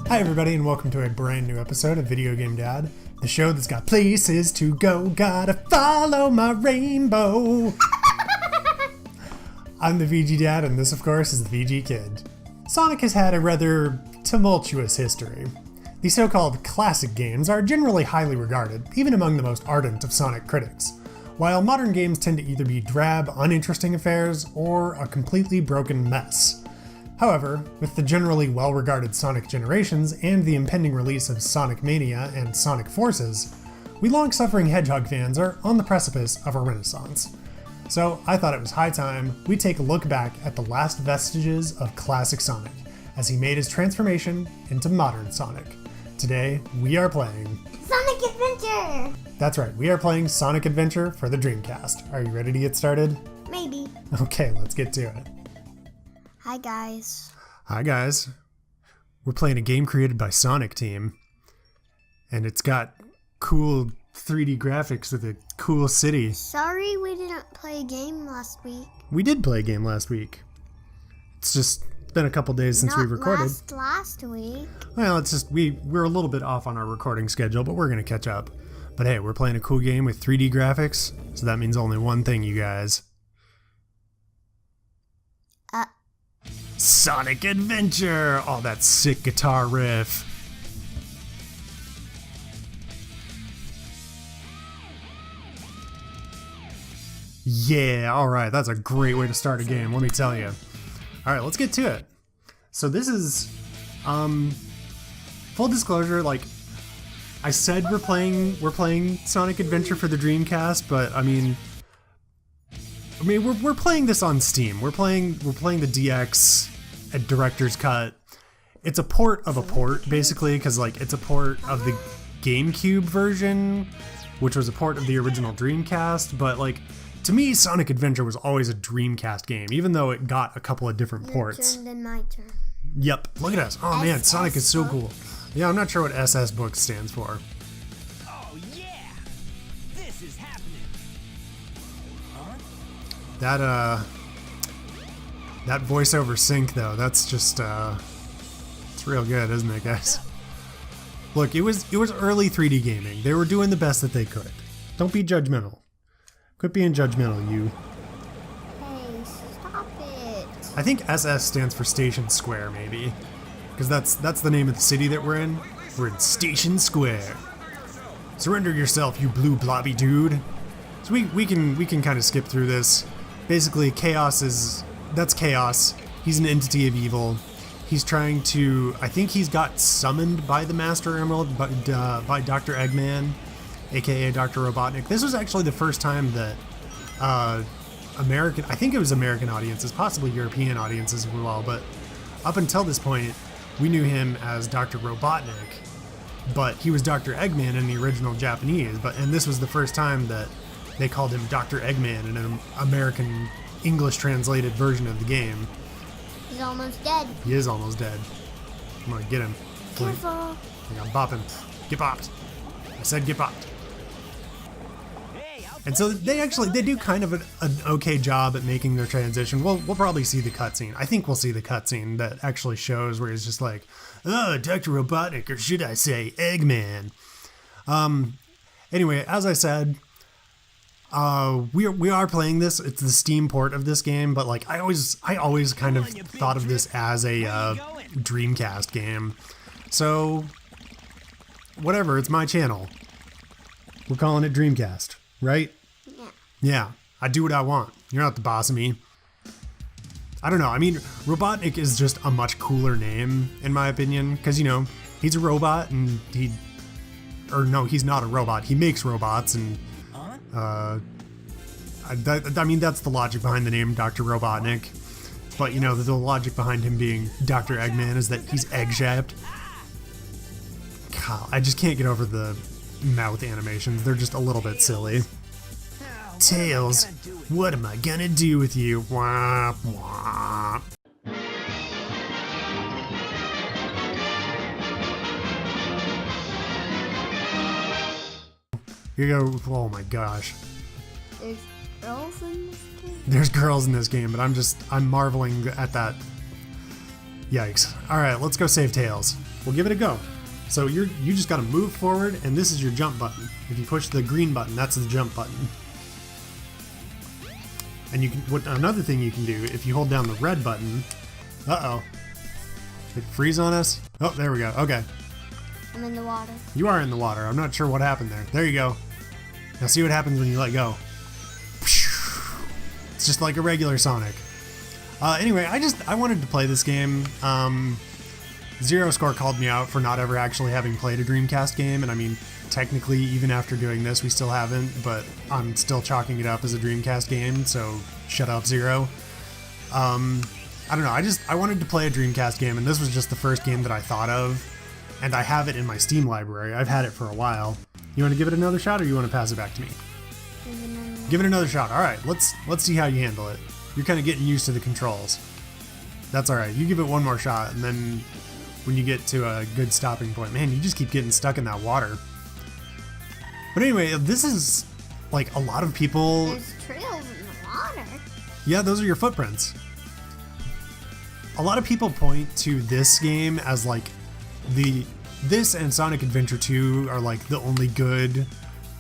Hi everybody and welcome to a brand new episode of Video Game Dad, the show that's got places to go, gotta follow my rainbow. I'm the VG Dad and this of course is the VG Kid. Sonic has had a rather tumultuous history. The so-called classic games are generally highly regarded, even among the most ardent of Sonic critics, while modern games tend to either be drab, uninteresting affairs or a completely broken mess. However, with the generally well-regarded Sonic generations and the impending release of Sonic Mania and Sonic Forces, we long-suffering Hedgehog fans are on the precipice of a renaissance. So I thought it was high time we take a look back at the last vestiges of classic Sonic, as he made his transformation into modern Sonic. Today, we are playing Sonic Adventure! That's right, we are playing Sonic Adventure for the Dreamcast. Are you ready to get started? Maybe. Okay, let's get to it. Hi guys. Hi guys. We're playing a game created by Sonic Team, and it's got cool 3D graphics with a cool city. Sorry we didn't play a game last week. We did play a game last week. It's just been a couple days since we recorded. Last week. Well, it's just we're a little bit off on our recording schedule, but we're gonna catch up. But hey, we're playing a cool game with 3D graphics, so that means only one thing, you guys. Sonic Adventure! Oh, that sick guitar riff. Yeah, alright, that's a great way to start a game, let me tell you. Alright, let's get to it. So this is, full disclosure, like, I said we're playing Sonic Adventure for the Dreamcast, but I mean we're playing this on Steam. We're playing the DX at Director's Cut. It's a port of a port, basically, because like it's a port of the GameCube version, which was a port of the original Dreamcast. But like, to me, Sonic Adventure was always a Dreamcast game, even though it got a couple of different ports. Your turn, then my turn. Yep, look at us. Oh man, Sonic is so cool. Yeah, I'm not sure what SS book stands for. Oh yeah, this is happening. That voiceover sync though, that's just it's real good, isn't it, guys? Look, it was early 3D gaming. They were doing the best that they could. Don't be judgmental. Quit being judgmental, you. Hey, stop it. I think SS stands for Station Square, maybe, because that's the name of the city that we're in. We're in Station Square. Surrender yourself, you blue blobby dude. So we can kind of skip through this. Basically, that's Chaos. He's an entity of evil. He's trying to, I think he's got summoned by the Master Emerald, by Dr. Eggman, aka Dr. Robotnik. This was actually the first time that I think it was American audiences, possibly European audiences as well, but up until this point, we knew him as Dr. Robotnik, but he was Dr. Eggman in the original Japanese, and this was the first time that they called him Dr. Eggman in an American English translated version of the game. He's almost dead. He is almost dead. I'm gonna get him. Careful. I gotta bop him. Get bopped. I said get bopped. And so they do kind of an okay job at making their transition. We'll probably see the cutscene. I think we'll see the cutscene that actually shows where he's just like, oh, Dr. Robotnik, or should I say Eggman. Anyway, as I said, we are playing this. It's the Steam port of this game, but like I always kind of thought of this as a Dreamcast game. So whatever, it's my channel. We're calling it Dreamcast, right? Yeah. Yeah, I do what I want. You're not the boss of me. I don't know. I mean, Robotnik is just a much cooler name in my opinion, because you know he's a robot and he's not a robot. He makes robots and. I mean, that's the logic behind the name Dr. Robotnik. But, you know, the logic behind him being Dr. Eggman is that he's egg-shaped. God, I just can't get over the mouth animations. They're just a little bit silly. Tails, what am I gonna do with you? Wah, wah. Here you go. Oh my gosh. There's girls in this game? There's girls in this game, but I'm marveling at that Yikes. Alright, let's go save Tails. We'll give it a go. So you just gotta move forward, and this is your jump button. If you push the green button, that's the jump button. And you can, another thing you can do, if you hold down the red button, uh-oh. Did it freeze on us? Oh, there we go, okay. I'm in the water. You are in the water, I'm not sure what happened there. There you go. Now see what happens when you let go. It's just like a regular Sonic. Anyway, I wanted to play this game. Zero Score called me out for not ever actually having played a Dreamcast game, and I mean, technically, even after doing this, we still haven't, but I'm still chalking it up as a Dreamcast game, so shut up, Zero. I don't know, I wanted to play a Dreamcast game, and this was just the first game that I thought of, and I have it in my Steam library. I've had it for a while. You want to give it another shot, or you want to pass it back to me? Give it another shot. All right, let's see how you handle it. You're kind of getting used to the controls. That's all right. You give it one more shot, and then when you get to a good stopping point, man, you just keep getting stuck in that water. But anyway, this is like a lot of people. There's trails in the water. Yeah, those are your footprints. A lot of people point to this game as like this and Sonic Adventure 2 are like the only good,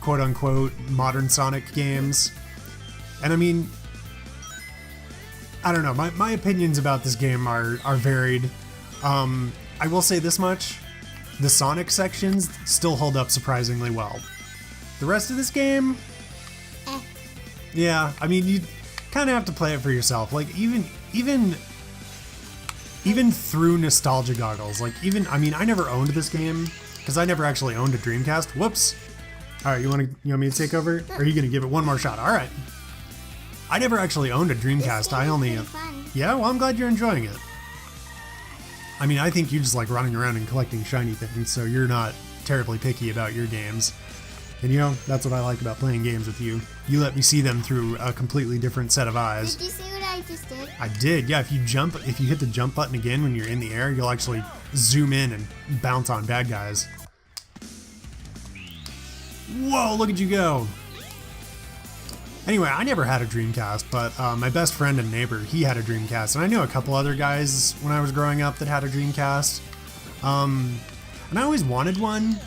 quote unquote, modern Sonic games. And I mean, I don't know, my opinions about this game are varied. I will say this much, the Sonic sections still hold up surprisingly well. The rest of this game, yeah, I mean, you kind of have to play it for yourself. Like, even through nostalgia goggles, like I mean, I never owned this game, because I never actually owned a Dreamcast. Whoops. Alright, you want me to take over? Or are you going to give it one more shot? Alright. I never actually owned a Dreamcast. I only... Yeah, well, I'm glad you're enjoying it. I mean, I think you just like running around and collecting shiny things, so you're not terribly picky about your games. And you know, that's what I like about playing games with you. You let me see them through a completely different set of eyes. Did you see what I just did? I did, yeah. If you hit the jump button again when you're in the air, you'll actually zoom in and bounce on bad guys. Whoa, look at you go! Anyway, I never had a Dreamcast, but my best friend and neighbor, he had a Dreamcast, and I knew a couple other guys when I was growing up that had a Dreamcast. And I always wanted one,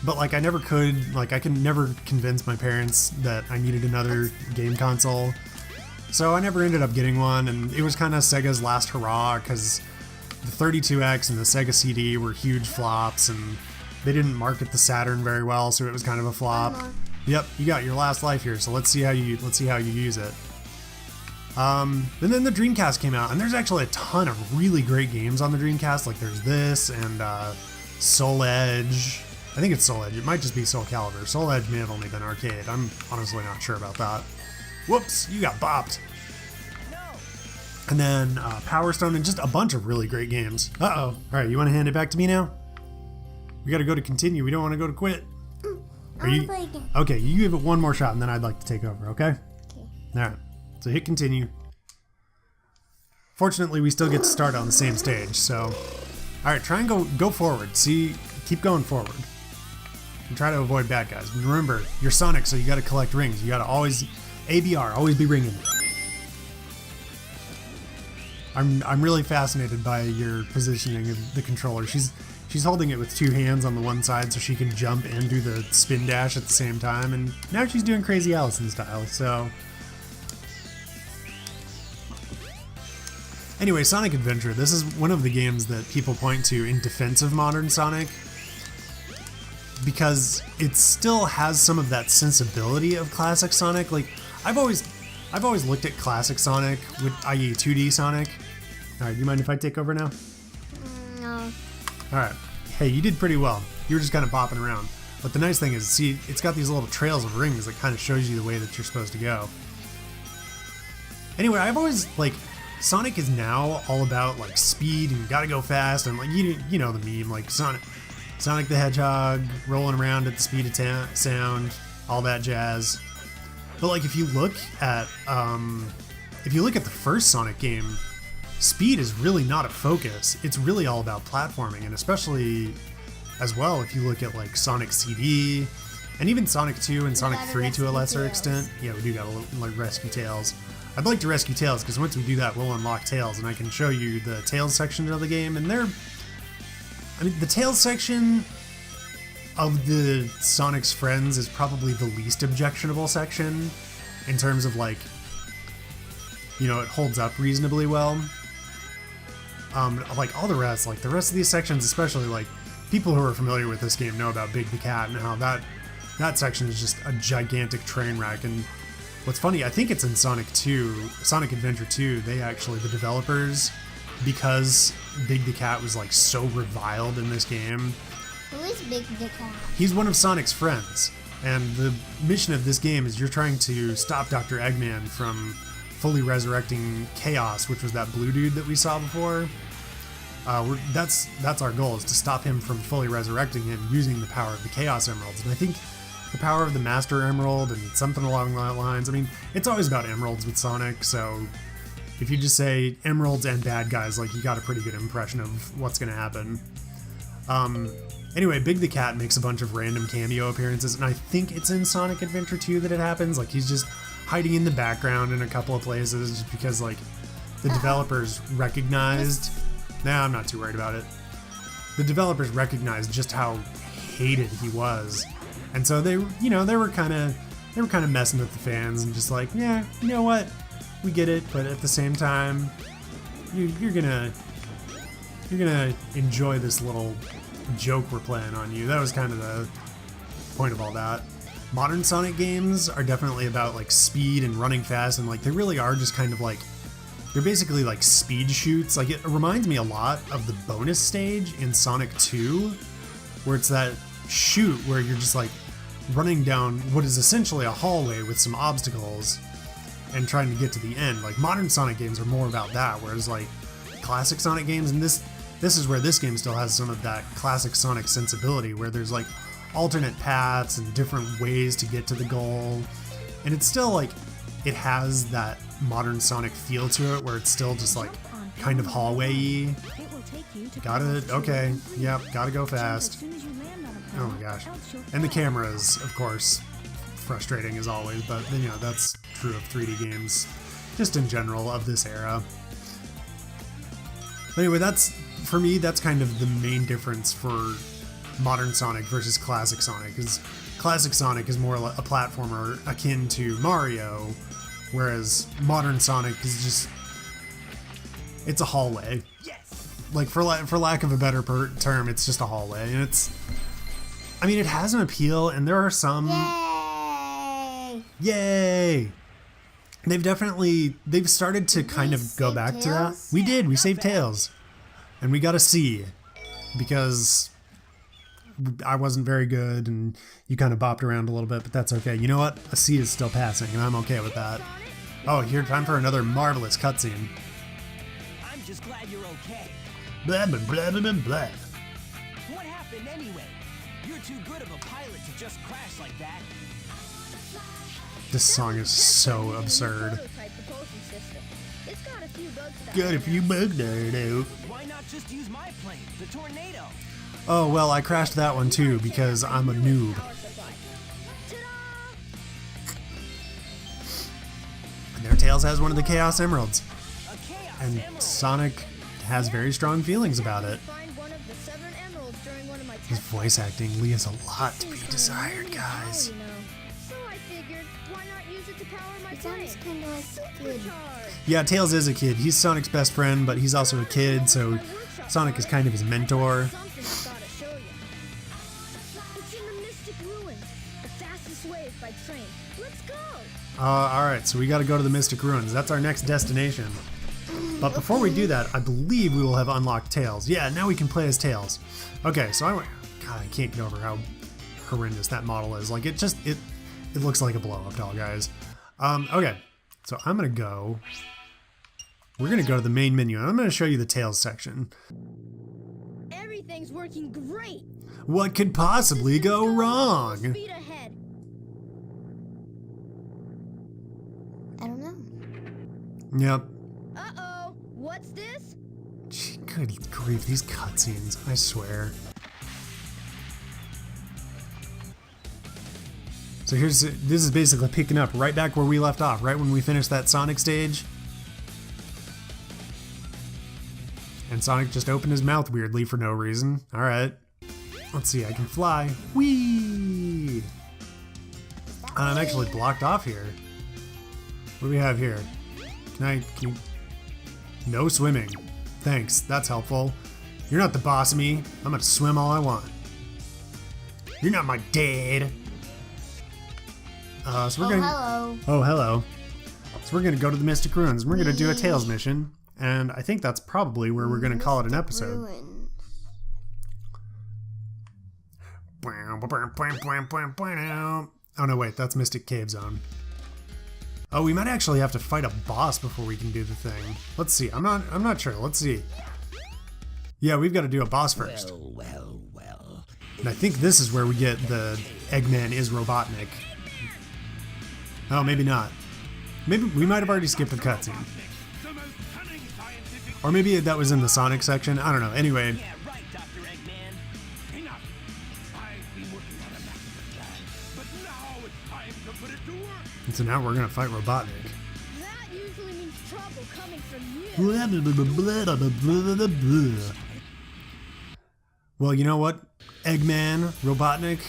but like I never could, like I could never convince my parents that I needed another game console. So I never ended up getting one, and it was kind of Sega's last hurrah, because the 32X and the Sega CD were huge flops, and they didn't market the Saturn very well, so it was kind of a flop. Yep, you got your last life here, so let's see how you use it. And then the Dreamcast came out, and there's actually a ton of really great games on the Dreamcast. Like there's this and Soul Edge. I think it's Soul Edge. It might just be Soul Calibur. Soul Edge may have only been arcade. I'm honestly not sure about that. Whoops, you got bopped. And then Power Stone and just a bunch of really great games. Uh-oh. All right, you want to hand it back to me now? We got to go to continue. We don't want to go to quit. Are you play again. okay? You give it one more shot, and then I'd like to take over. Okay. Okay. All right. So hit continue. Fortunately, we still get to start on the same stage. So, all right, try and go forward. See, keep going forward, and try to avoid bad guys. Remember, you're Sonic, so you got to collect rings. You got to always ABR, always be ringing. I'm really fascinated by your positioning of the controller. She's holding it with two hands on the one side so she can jump and do the spin dash at the same time, and now she's doing Crazy Allison style, so... Anyway, Sonic Adventure, this is one of the games that people point to in defense of modern Sonic, because it still has some of that sensibility of classic Sonic. Like, I've always looked at classic Sonic, i.e. 2D Sonic. Alright, do you mind if I take over now? No. Alright. Hey, you did pretty well. You were just kind of bopping around. But the nice thing is, see, it's got these little trails of rings that kind of shows you the way that you're supposed to go. Anyway, I've always, like, Sonic is now all about, like, speed and you gotta go fast, and, like, you know the meme, like, Sonic the Hedgehog rolling around at the speed of sound, all that jazz. But, like, if you look at the first Sonic game, speed is really not a focus. It's really all about platforming, and especially as well if you look at like Sonic CD and even Sonic 2 and Sonic 3 to a lesser extent. Yeah, we do got a little like Rescue Tales. I'd like to rescue Tails, because once we do that, we'll unlock Tails, and I can show you the Tails section of the game, and I mean, the Tails section of the Sonic's friends is probably the least objectionable section, in terms of, like, you know, it holds up reasonably well. Like, all the rest, like, the rest of these sections, especially, like, people who are familiar with this game know about Big the Cat, and how that section is just a gigantic train wreck. And what's funny, I think it's in Sonic Adventure 2, they actually, the developers, because Big the Cat was like so reviled in this game. Who is Big the Cat? He's one of Sonic's friends, and the mission of this game is you're trying to stop Dr. Eggman from fully resurrecting Chaos, which was that blue dude that we saw before. That's our goal, is to stop him from fully resurrecting him using the power of the Chaos Emeralds. And I think the power of the Master Emerald and something along that lines. I mean, it's always about emeralds with Sonic, so if you just say emeralds and bad guys, like, you got a pretty good impression of what's gonna happen. Anyway, Big the Cat makes a bunch of random cameo appearances, and I think it's in Sonic Adventure 2 that it happens. Like, he's just hiding in the background in a couple of places just because, like, the developers recognized... Nah, I'm not too worried about it. The developers recognized just how hated he was. And so they were kind of messing with the fans and just like, yeah, you know what? We get it, but at the same time, you're gonna enjoy this little joke we're playing on you. That was kind of the point of all that. Modern Sonic games are definitely about like speed and running fast, and like they really are just kind of like, they're basically like speed shoots. Like, it reminds me a lot of the bonus stage in Sonic 2, where it's that shoot where you're just like running down what is essentially a hallway with some obstacles and trying to get to the end. Like, modern Sonic games are more about that, whereas like classic Sonic games, and this is where this game still has some of that classic Sonic sensibility, where there's like alternate paths and different ways to get to the goal, and it's still like, it has that modern Sonic feel to it, where it's still just like kind of hallway-y. Okay, yep, gotta go fast. Oh my gosh. And the cameras, of course, frustrating as always, but you know, that's true of 3D games, just in general, of this era. But anyway, for me, that's kind of the main difference for modern Sonic versus classic Sonic, because classic Sonic is more a platformer akin to Mario, whereas modern Sonic is just, it's a hallway. Like, for lack of a better term, it's just a hallway, and I mean, it has an appeal, and there are some... Yay! They've started to kind of go back to that. We did, we saved Tails. And we got a C, because I wasn't very good, and you kind of bopped around a little bit, but that's okay. You know what? A C is still passing, and I'm okay with that. Oh, here, time for another marvelous cutscene. I'm just glad you're okay. Blah, blah, blah, blah, blah, blah. What happened anyway? You're too good of a pilot to just crash like that. This song is so absurd. Got a few bugs there, though. Why not just use my plane, the Tornado? Oh, well, I crashed that one too, because I'm a noob. And there Tails has one of the Chaos Emeralds. And Sonic has very strong feelings about it. His voice acting leaves a lot to be desired, guys. It sounds kind of like a kid. Yeah, Tails is a kid. He's Sonic's best friend, but he's also a kid, so Sonic is kind of his mentor. Alright, so we gotta go to the Mystic Ruins. That's our next destination. But before we do that, I believe we will have unlocked Tails. Yeah, now we can play as Tails. Okay, so God, I can't get over how horrendous that model is. Like, it looks like a blow-up doll, guys. Okay, so we're gonna go to the main menu, and I'm gonna show you the Tails section. Everything's working great. What could possibly go wrong? Speed ahead. I don't know. Yep. Uh-oh, what's this? Gee, good grief, these cutscenes, I swear. So this is basically picking up right back where we left off, right when we finished that Sonic stage. And Sonic just opened his mouth weirdly for no reason. All right. Let's see, I can fly. Whee! I'm actually blocked off here. What do we have here? Can you... No swimming. Thanks, that's helpful. You're not the boss of me. I'm gonna swim all I want. You're not my dad. So we're gonna... Hello. Oh, hello. So we're gonna go to the Mystic Ruins. We're gonna do a Tails mission. And I think that's probably where we're gonna call it an episode. Ruins. Oh no, wait, that's Mystic Cave Zone. Oh, we might actually have to fight a boss before we can do the thing. Let's see. I'm not sure. Let's see. Yeah, we've got to do a boss first. Well. And I think this is where we get the Eggman is Robotnik. Oh, maybe not. Maybe we might have already skipped the cutscene. Or maybe that was in the Sonic section. I don't know. Anyway. Yeah, right, Dr. Eggman. Enough. I've been working on a master plan, but now it's time to put it to work. And so now we're going to fight Robotnik. That usually means trouble coming from you. Well, you know what? Eggman, Robotnik.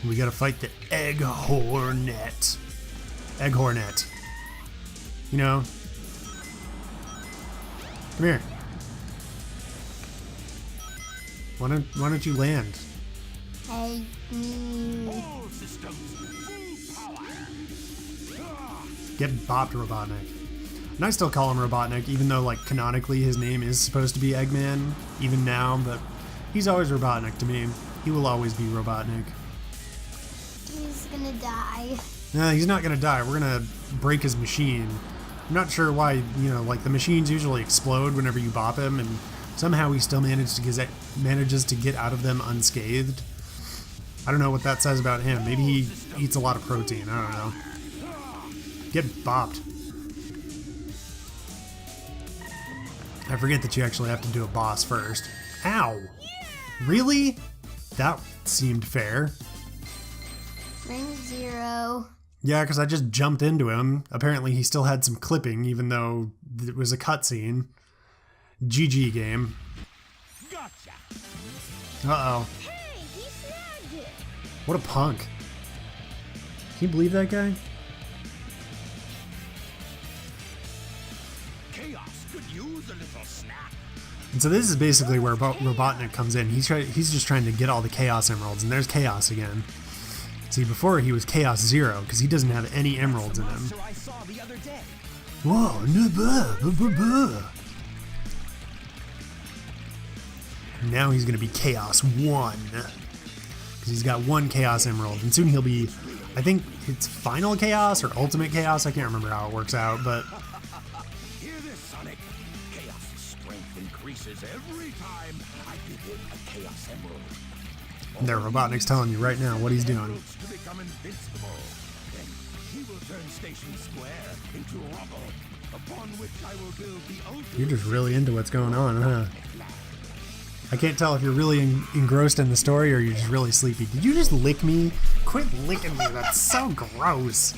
We gotta fight the Egg Hornet. Egg Hornet. You know? Come here. Why don't you land? Hey. All systems, full power. Get bopped, Robotnik. And I still call him Robotnik, even though, like, canonically his name is supposed to be Eggman, even now, but he's always Robotnik to me. He will always be Robotnik. He's gonna die. No, he's not gonna die. We're gonna break his machine. I'm not sure why, you know, like, the machines usually explode whenever you bop him, and somehow he still manages to get out of them unscathed. I don't know what that says about him. Maybe he eats a lot of protein. I don't know. Get bopped. I forget that you actually have to do a boss first. Ow! Really? That seemed fair. Ring 0. Yeah, because I just jumped into him. Apparently he still had some clipping, even though it was a cutscene. GG game. Gotcha. Uh-oh. Hey, he snagged it. What a punk. Can you believe that guy? Chaos could use a little snack. And so this is basically where Robotnik comes in. He's just trying to get all the Chaos Emeralds, and there's Chaos again. See, before he was Chaos 0, because he doesn't have any emeralds in him. Monster I saw the other day. Whoa, now he's going to be Chaos 1. Because he's got 1 Chaos Emerald, and soon he'll be, I think it's Final Chaos or Ultimate Chaos, I can't remember how it works out, but... Hear this, Sonic. Chaos' strength increases every time I give him a Chaos Emerald. There, Robotnik's telling you right now what he's doing. Emeralds to become invincible. Then he will turn Station Square into rubble, upon which I will build the ultimate... You're just really into what's going on, huh? I can't tell if you're really engrossed in the story or you're just really sleepy. Did you just lick me? Quit licking me, that's so gross.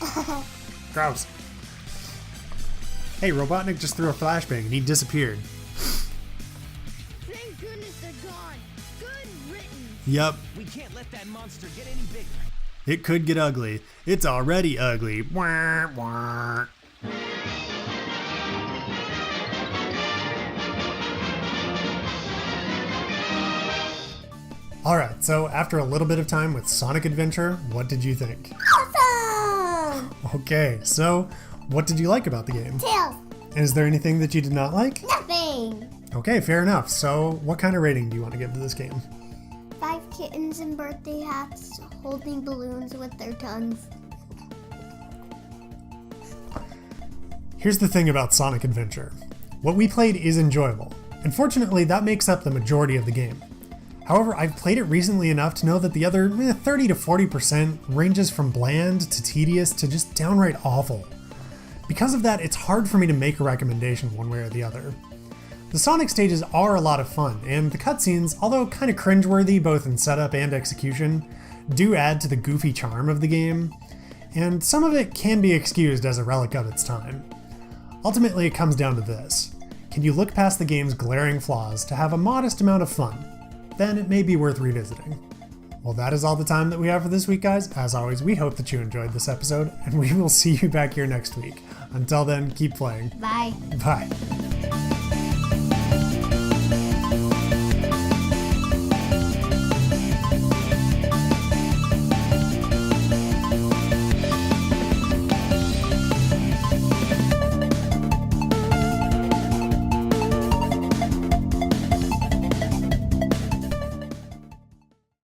Gross. Hey, Robotnik just threw a flashbang and he disappeared. Thank goodness they're gone. Good riddance. Yep, We can't let that monster get any bigger. it could get ugly. It's already ugly. Wah, wah. Alright, so after a little bit of time with Sonic Adventure, what did you think? Awesome! Okay, so what did you like about the game? Tails! And is there anything that you did not like? Nothing! Okay, fair enough. So what kind of rating do you want to give to this game? 5 kittens in birthday hats holding balloons with their tongues. Here's the thing about Sonic Adventure. What we played is enjoyable. Unfortunately, that makes up the majority of the game. However, I've played it recently enough to know that the other 30 to 40% ranges from bland to tedious to just downright awful. Because of that, it's hard for me to make a recommendation one way or the other. The Sonic stages are a lot of fun, and the cutscenes, although kind of cringeworthy both in setup and execution, do add to the goofy charm of the game, and some of it can be excused as a relic of its time. Ultimately, it comes down to this. Can you look past the game's glaring flaws to have a modest amount of fun? Then it may be worth revisiting. Well, that is all the time that we have for this week, guys. As always, we hope that you enjoyed this episode, and we will see you back here next week. Until then, keep playing. Bye. Bye.